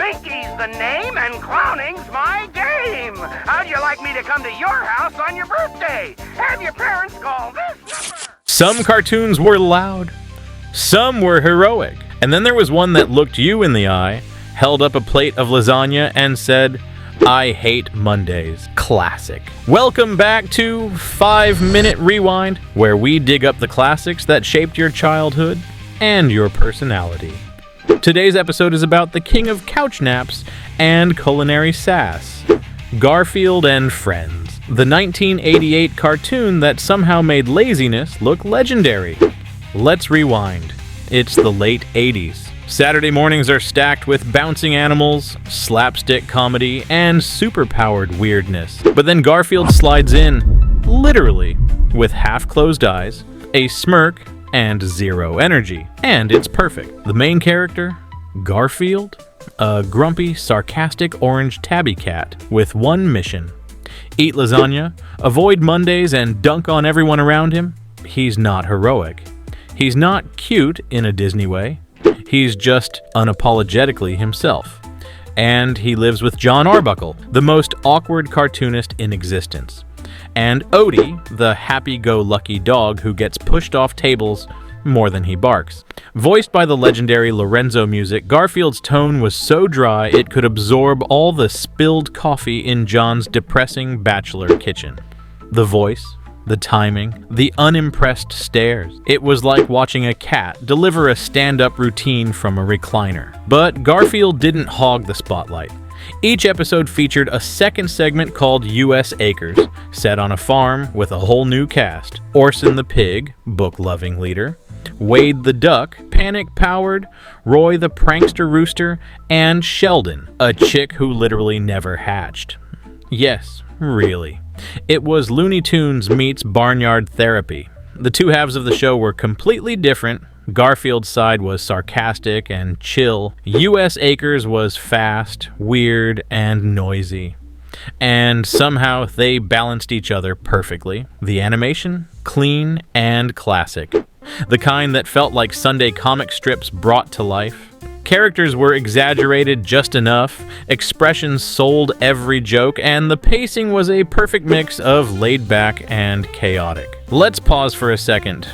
Slinky's the name and clowning's my game. How'd you like me to come to your house on your birthday? Have your parents call this number. Some cartoons were loud, some were heroic, and then there was one that looked you in the eye, held up a plate of lasagna, and said, "I hate Mondays." Classic. Welcome back to 5-Minute Rewind, where we dig up the classics that shaped your childhood and your personality. Today's episode is about the king of couch naps and culinary sass, Garfield and Friends, the 1988 cartoon that somehow made laziness look legendary. Let's rewind. It's the late 80s. Saturday mornings are stacked with bouncing animals, slapstick comedy, and superpowered weirdness. But then Garfield slides in, literally, with half-closed eyes, a smirk, and zero energy. And it's perfect. The main character, Garfield, a grumpy, sarcastic orange tabby cat with one mission: eat lasagna, avoid Mondays, and dunk on everyone around him. He's not heroic. He's not cute in a Disney way. He's just unapologetically himself. And he lives with John Arbuckle, the most awkward cartoonist in existence. And Odie, the happy-go-lucky dog who gets pushed off tables more than he barks. Voiced by the legendary Lorenzo Music, Garfield's tone was so dry it could absorb all the spilled coffee in John's depressing bachelor kitchen. The voice, the timing, the unimpressed stares. It was like watching a cat deliver a stand-up routine from a recliner. But Garfield didn't hog the spotlight. Each episode featured a second segment called U.S. Acres, set on a farm with a whole new cast. Orson the pig, book-loving leader, Wade the duck, panic-powered, Roy the prankster rooster, and Sheldon, a chick who literally never hatched. Yes, really. It was Looney Tunes meets Barnyard Therapy. The two halves of the show were completely different. Garfield's side was sarcastic and chill. U.S. Acres was fast, weird, and noisy. And somehow they balanced each other perfectly. The animation, clean and classic. The kind that felt like Sunday comic strips brought to life. Characters were exaggerated just enough, expressions sold every joke, and the pacing was a perfect mix of laid back and chaotic. Let's pause for a second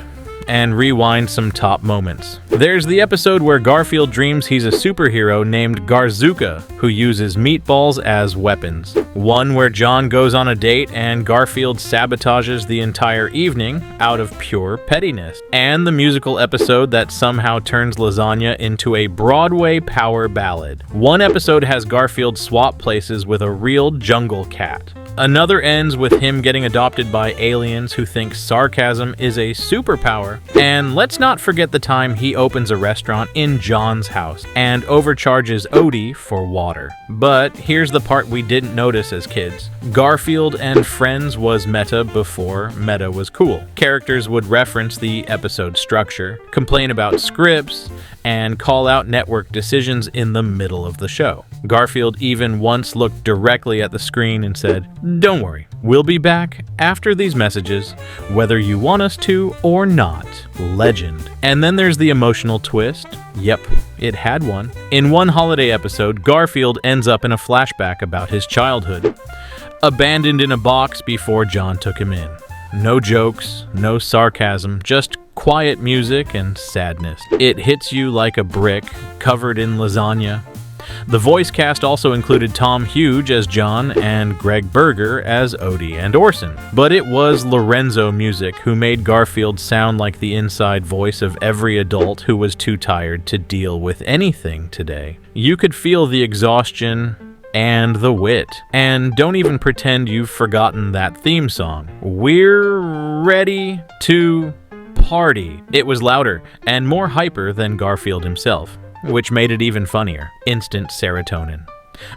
and rewind some top moments. There's the episode where Garfield dreams he's a superhero named Garzuka, who uses meatballs as weapons. One where John goes on a date and Garfield sabotages the entire evening out of pure pettiness. And the musical episode that somehow turns lasagna into a Broadway power ballad. One episode has Garfield swap places with a real jungle cat. Another ends with him getting adopted by aliens who think sarcasm is a superpower. And let's not forget the time he opens a restaurant in John's house and overcharges Odie for water. But here's the part we didn't notice as kids. Garfield and Friends was meta before meta was cool. Characters would reference the episode structure, complain about scripts, and call out network decisions in the middle of the show. Garfield even once looked directly at the screen and said, "Don't worry, we'll be back after these messages, whether you want us to or not." Legend. And then there's the emotional twist. Yep, it had one. In one holiday episode, Garfield ends up in a flashback about his childhood, abandoned in a box before John took him in. No jokes, no sarcasm, just quiet music and sadness. It hits you like a brick covered in lasagna. The voice cast also included Tom Huge as John and Greg Berger as Odie and Orson. But it was Lorenzo Music who made Garfield sound like the inside voice of every adult who was too tired to deal with anything today. You could feel the exhaustion and the wit. And don't even pretend you've forgotten that theme song. We're ready to party. It was louder and more hyper than Garfield himself, which made it even funnier. Instant serotonin.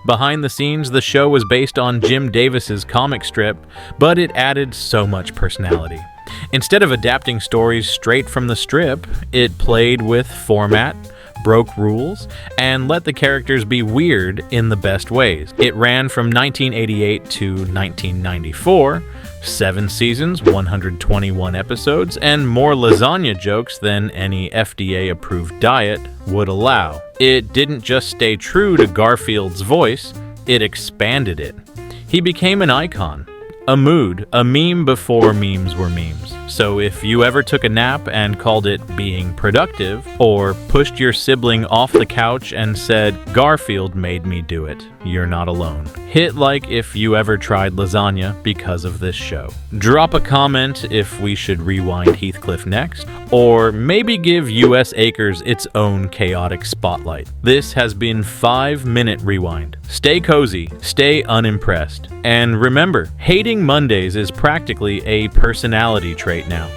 Behind the scenes, the show was based on Jim Davis's comic strip, but it added so much personality. Instead of adapting stories straight from the strip, it played with format, broke rules, and let the characters be weird in the best ways. It ran from 1988 to 1994, 7 seasons, 121 episodes, and more lasagna jokes than any FDA-approved diet would allow. It didn't just stay true to Garfield's voice, it expanded it. He became an icon, a mood, a meme before memes were memes. So if you ever took a nap and called it being productive, or pushed your sibling off the couch and said, "Garfield made me do it," you're not alone. Hit like if you ever tried lasagna because of this show. Drop a comment if we should rewind Heathcliff next, or maybe give US Acres its own chaotic spotlight. This has been 5-Minute Rewind. Stay cozy, stay unimpressed, and remember, hating Mondays is practically a personality trait now.